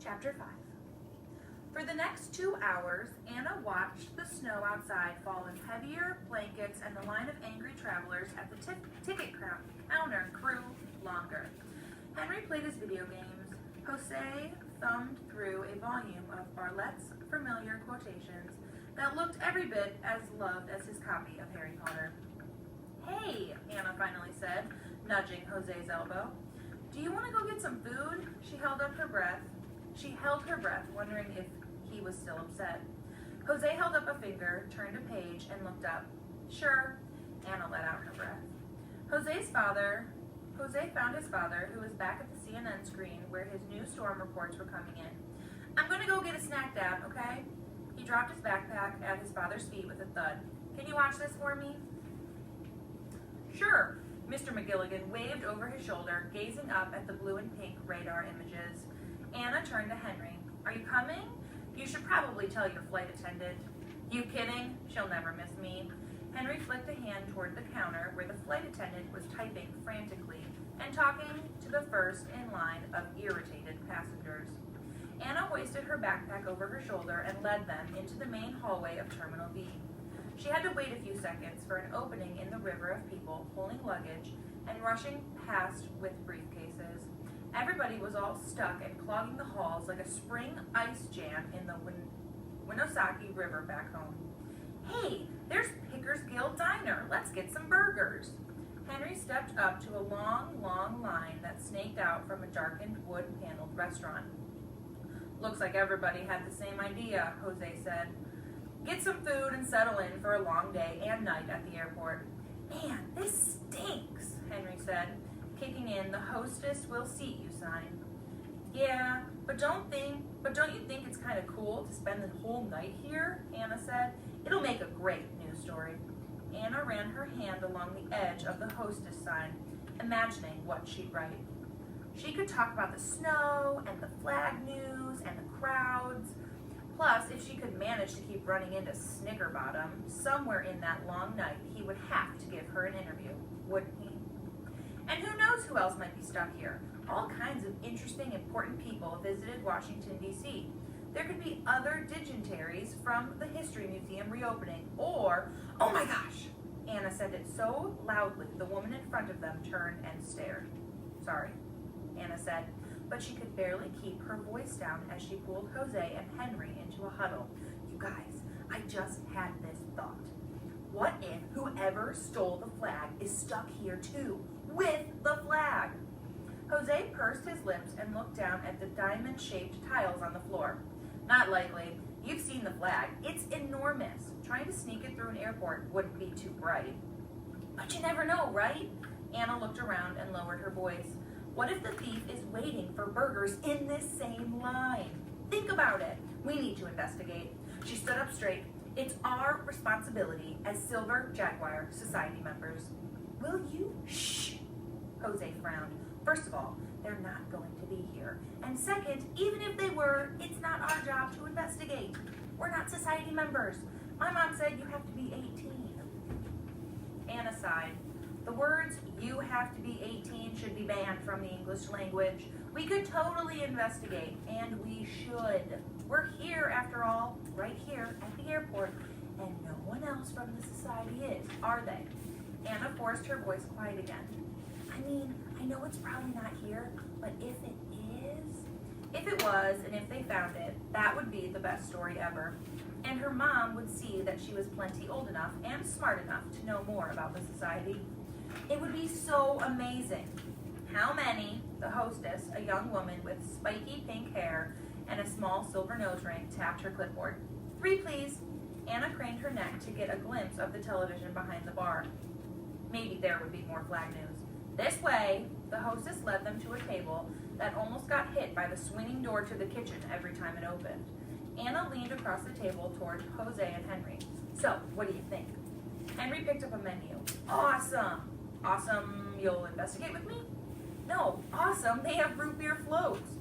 Chapter 5. For the next 2 hours, Anna watched the snow outside fall in heavier blankets and the line of angry travelers at the ticket counter grew longer. Henry played his video games. Jose thumbed through a volume of Bartlett's familiar quotations that looked every bit as loved as his copy of Harry Potter. "Hey," Anna finally said, nudging Jose's elbow. "Do you want to go get some food?" She held her breath, wondering if he was still upset. Jose held up a finger, turned a page, and looked up. "Sure," Anna let out her breath. Jose found his father, who was back at the CNN screen where his new storm reports were coming in. "I'm going to go get a snack, Dad, okay?" He dropped his backpack at his father's feet with a thud. "Can you watch this for me?" "Sure." Mr. McGilligan waved over his shoulder, gazing up at the blue and pink radar images. Anna turned to Henry. "Are you coming? You should probably tell your flight attendant." "You kidding? She'll never miss me." Henry flicked a hand toward the counter where the flight attendant was typing frantically and talking to the first in line of irritated passengers. Anna hoisted her backpack over her shoulder and led them into the main hallway of Terminal B. She had to wait a few seconds for an opening in the river of people pulling luggage and rushing past with briefcases. Everybody was all stuck and clogging the halls like a spring ice jam in the Winooski River back home. "Hey, there's Pickersgill Diner. Let's get some burgers." Henry stepped up to a long line that snaked out from a darkened wood-paneled restaurant. "Looks like everybody had the same idea," Jose said. "Get some food and settle in for a long day and night at the airport." "Man, this stinks," Henry said, kicking in the "Hostess will seat you" sign. "Yeah, but don't you think it's kind of cool to spend the whole night here?" Anna said. "It'll make a great news story." Anna ran her hand along the edge of the "Hostess" sign, imagining what she'd write. She could talk about the snow and the flag news and the crowds. Plus, if she could manage to keep running into Snickerbottom, somewhere in that long night, he would have to give her an interview, wouldn't he? And who knows who else might be stuck here? All kinds of interesting, important people visited Washington, D.C. There could be other dignitaries from the History Museum reopening, or, "Oh my gosh!" Anna said it so loudly the woman in front of them turned and stared. "Sorry," Anna said, but she could barely keep her voice down as she pulled Jose and Henry into a huddle. "You guys, I just had this thought. What if whoever stole the flag is stuck here too, with the flag?" Jose pursed his lips and looked down at the diamond-shaped tiles on the floor. "Not likely. You've seen the flag. It's enormous. Trying to sneak it through an airport wouldn't be too bright." "But you never know, right?" Anna looked around and lowered her voice. "What if the thief is waiting for burgers in this same line? Think about it. We need to investigate." She stood up straight. "It's our responsibility as Silver Jaguar Society members." "Will you?" "Shh." Jose frowned. "First of all, they're not going to be here. And second, even if they were, it's not our job to investigate. We're not society members. My mom said you have to be 18. Anna sighed. The words, "you have to be 18, should be banned from the English language. We could totally investigate, and we should. We're here, after all, right here at the airport, and no one else from the society is, are they?" Anna forced her voice quiet again. "I mean, I know it's probably not here, but if it is?" If it was, and if they found it, that would be the best story ever. And her mom would see that she was plenty old enough and smart enough to know more about the society. It would be so amazing. "How many?" The hostess, a young woman with spiky pink hair and a small silver nose ring, tapped her clipboard. "3, please." Anna craned her neck to get a glimpse of the television behind the bar. Maybe there would be more flag news. "This way." The hostess led them to a table that almost got hit by the swinging door to the kitchen every time it opened. Anna leaned across the table toward Jose and Henry. "So, what do you think?" Henry picked up a menu. "Awesome." "Awesome, you'll investigate with me?" "No, awesome, they have root beer floats."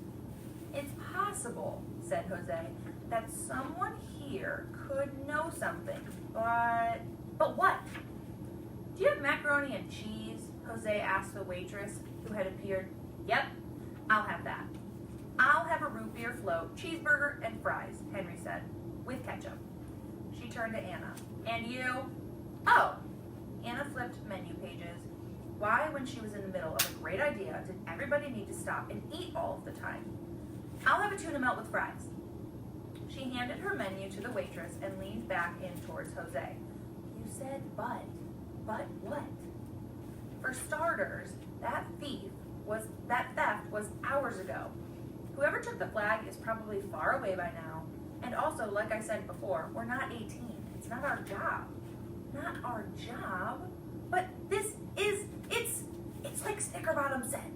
"It's possible," said Jose, "that someone here could know something, but what?" "Do you have macaroni and cheese?" Jose asked the waitress who had appeared. "Yep, I'll have that." "I'll have a root beer beer float, cheeseburger, and fries, Henry said, with ketchup. She turned to Anna. And you? Oh. Anna flipped menu pages. Why, when she was in the middle of a great idea, did everybody need to stop and eat all of the time? I'll have a tuna melt with fries. She handed her menu to the waitress and leaned back in towards Jose. You said but. But what? For starters, that theft was hours ago. Whoever took the flag is probably far away by now. And also, like I said before, we're not 18. It's not our job. Not our job? But it's like Snickerbottom said.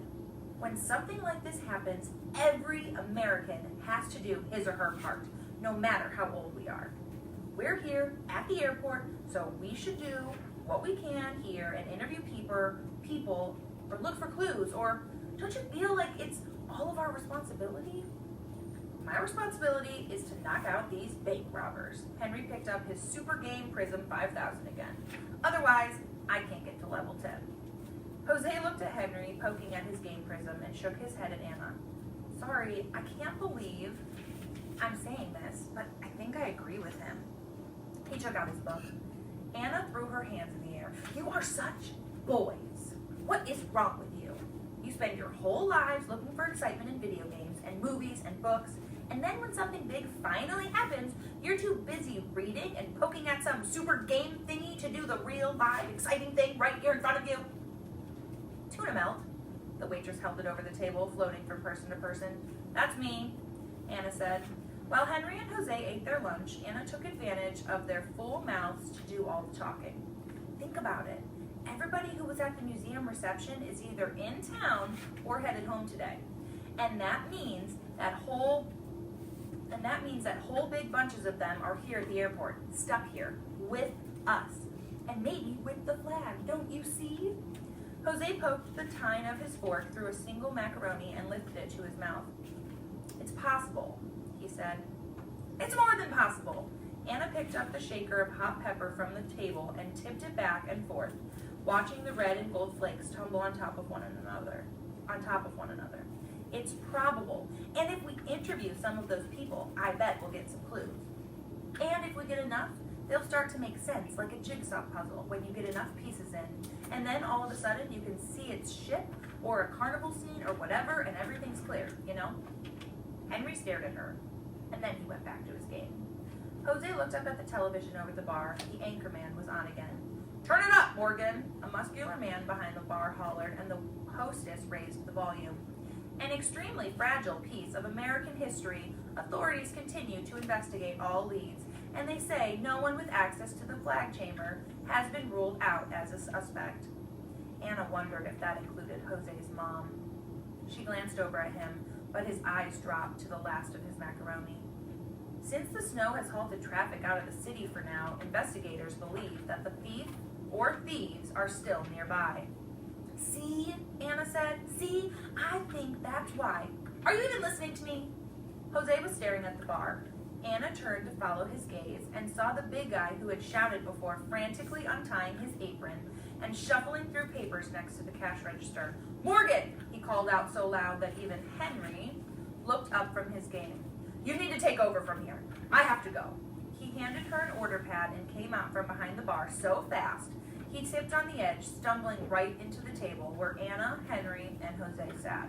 When something like this happens, every American has to do his or her part, no matter how old we are. We're here at the airport, so we should do what we can here and interview people, or look for clues, or don't you feel like it's all of our responsibility? My responsibility is to knock out these bank robbers. Henry picked up his Super Game Prism 5000 again. Otherwise, I can't get to level 10. Jose looked at Henry, poking at his game prism, and shook his head at Anna. Sorry, I can't believe I'm saying this, but I think I agree with him. He took out his book. Anna threw her hands in the air. You are such boys. What is wrong with you? You spend your whole lives looking for excitement in video games and movies and books, and then when something big finally happens, you're too busy reading and poking at some super game thingy to do the real, live, exciting thing right here in front of you. Tuna melt. The waitress held it over the table, floating from person to person. That's me, Anna said. While Henry and Jose ate their lunch, Anna took advantage of their full mouths to do all the talking. Think about it. Everybody who was at the museum reception is either in town or headed home today. And that means that whole big bunches of them are here at the airport, stuck here, with us. And maybe with the flag, don't you see? Jose poked the tine of his fork through a single macaroni and lifted it to his mouth. It's possible, he said. It's more than possible. Anna picked up the shaker of hot pepper from the table and tipped it back and forth, watching the red and gold flakes tumble on top of one another. It's probable. And if we interview some of those people, I bet we'll get some clues. And if we get enough, they'll start to make sense, like a jigsaw puzzle, when you get enough pieces in. And then all of a sudden you can see its ship or a carnival scene or whatever, and everything's clear, you know? Henry stared at her, and then he went back to his game. Jose looked up at the television over the bar. The anchorman was on again. Turn it up, Morgan! A muscular man behind the bar hollered, and the hostess raised the volume. An extremely fragile piece of American history, authorities continue to investigate all leads, and they say no one with access to the flag chamber has been ruled out as a suspect. Anna wondered if that included Jose's mom. She glanced over at him, but his eyes dropped to the last of his macaroni. Since the snow has halted traffic out of the city for now, investigators believe that the thief or thieves are still nearby. See, Anna said. See, I think that's why. Are you even listening to me? Jose was staring at the bar. Anna turned to follow his gaze and saw the big guy who had shouted before frantically untying his apron and shuffling through papers next to the cash register. Morgan, he called out so loud that even Henry looked up from his game. You need to take over from here. I have to go. He handed her an order pad and came out from behind the bar so fast he tipped on the edge, stumbling right into the table where Anna, Henry, and Jose sat.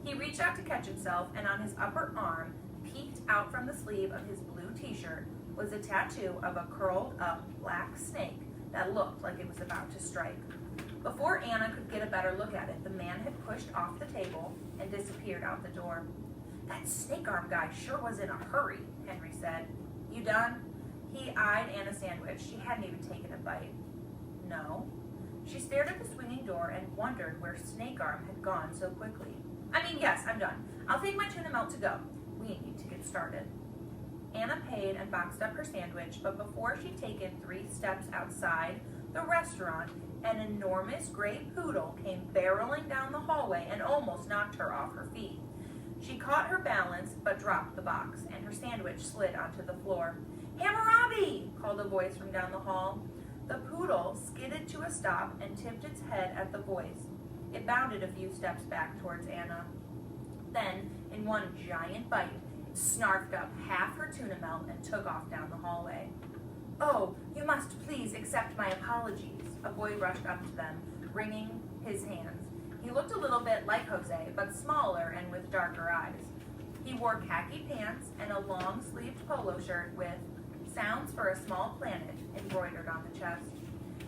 He reached out to catch himself, and on his upper arm, peeked out from the sleeve of his blue t-shirt, was a tattoo of a curled up black snake that looked like it was about to strike. Before Anna could get a better look at it, the man had pushed off the table and disappeared out the door. That snake arm guy sure was in a hurry, Henry said. You done? He eyed Anna's sandwich. She hadn't even taken a bite. No. She stared at the swinging door and wondered where Snake Arm had gone so quickly. Yes, I'm done. I'll take my tuna melt to go. We need to get started. Anna paid and boxed up her sandwich, but before she'd taken 3 steps outside the restaurant, an enormous gray poodle came barreling down the hallway and almost knocked her off her feet. She caught her balance, but dropped the box, and her sandwich slid onto the floor. Hammurabi! Called a voice from down the hall. The poodle skidded to a stop and tipped its head at the voice. It bounded a few steps back towards Anna. Then In one giant bite, it snarfed up half her tuna melt and took off down the hallway. "Oh, you must please accept my apologies." A boy rushed up to them, wringing his hands. He looked a little bit like Jose, but smaller and with darker eyes. He wore khaki pants and a long-sleeved polo shirt with "Sounds for a Small Planet" embroidered on the chest.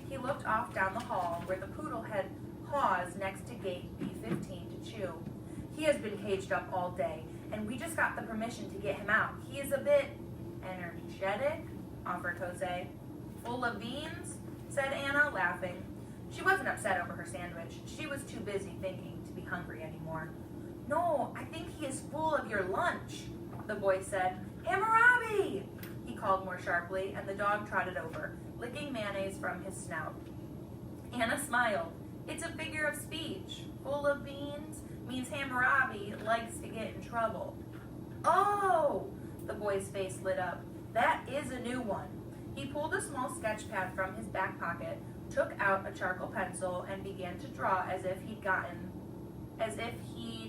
He looked off down the hall where the poodle had paused next to gate B15 to chew. "He has been caged up all day, and we just got the permission to get him out. He is a bit energetic," offered Jose. "Full of beans?" said Anna, laughing. She wasn't upset over her sandwich. She was too busy thinking to be hungry anymore. "No, I think he is full of your lunch," the boy said. "Hammurabi!" he called more sharply, and the dog trotted over, licking mayonnaise from his snout. Anna smiled. It's a figure of speech. Full of beans means Hammurabi likes to get in trouble. "Oh!" The boy's face lit up. "That is a new one." He pulled a small sketch pad from his back pocket, took out a charcoal pencil, and began to draw as if he'd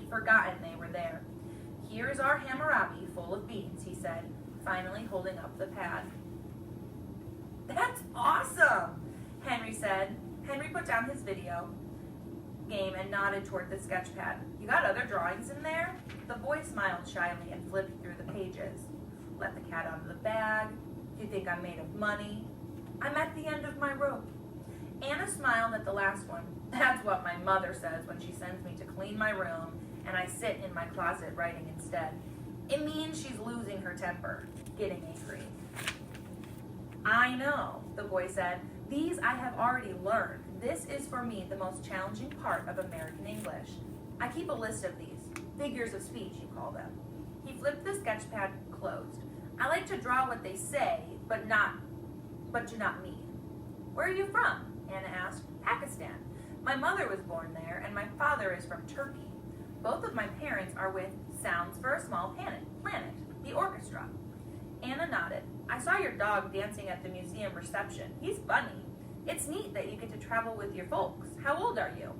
forgotten they were there. "Here is our Hammurabi full of beans," he said, finally holding up the pad. "That's awesome," Henry said. Henry put down his video game and nodded toward the sketch pad. "You got other drawings in there?" The boy smiled shyly and flipped through the pages. "Let the cat out of the bag. Do you think I'm made of money? I'm at the end of my rope." Anna smiled at the last one. "That's what my mother says when she sends me to clean my room and I sit in my closet writing instead. It means she's losing her temper, getting angry." "I know," the boy said. "These I have already learned. This is for me the most challenging part of American English. I keep a list of these. Figures of speech, you call them." He flipped the sketch pad closed. "I like to draw what they say, but do not mean." "Where are you from?" Anna asked. "Pakistan. My mother was born there, and my father is from Turkey. Both of my parents are with Sounds for a Small Planet, the orchestra." Anna nodded. "I saw your dog dancing at the museum reception. He's funny. It's neat that you get to travel with your folks. How old are you?"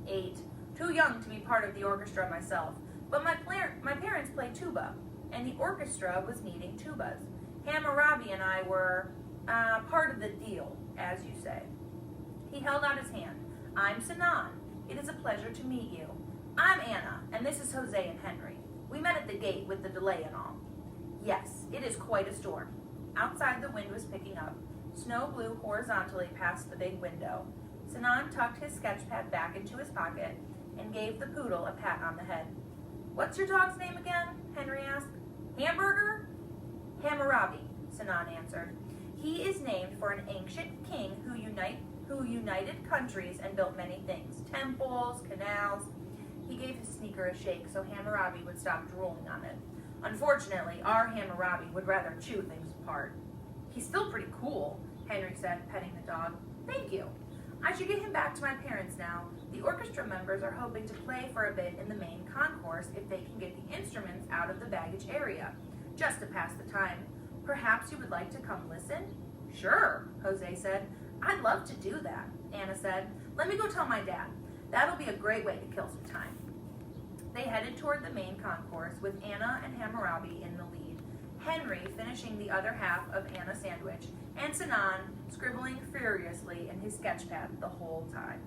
8. "Too young to be part of the orchestra myself, but my parents play tuba, and the orchestra was needing tubas. Hammurabi and I were part of the deal, as you say." He held out his hand. "I'm Sinan. It is a pleasure to meet you. I'm Anna, and this is Jose and Henry. We met at the gate with the delay and all." "Yes, it is quite a storm." Outside, the wind was picking up. Snow blew horizontally past the big window. Sinan tucked his sketch pad back into his pocket and gave the poodle a pat on the head. "What's your dog's name again?" Henry asked. "Hamburger?" "Hammurabi," Sinan answered. "He is named for an ancient king who united countries and built many things. Temples, canals." He gave his sneaker a shake so Hammurabi would stop drooling on it. "Unfortunately, our Hammurabi would rather chew things apart." "He's still pretty cool," Henry said, petting the dog. "Thank you. I should get him back to my parents now. The orchestra members are hoping to play for a bit in the main concourse if they can get the instruments out of the baggage area, just to pass the time. Perhaps you would like to come listen?" "Sure," Jose said. "I'd love to do that," Anna said. "Let me go tell my dad. That'll be a great way to kill some time." They headed toward the main concourse with Anna and Hammurabi in the lead, Henry finishing the other half of Anna's sandwich, and Sinan scribbling furiously in his sketch pad the whole time.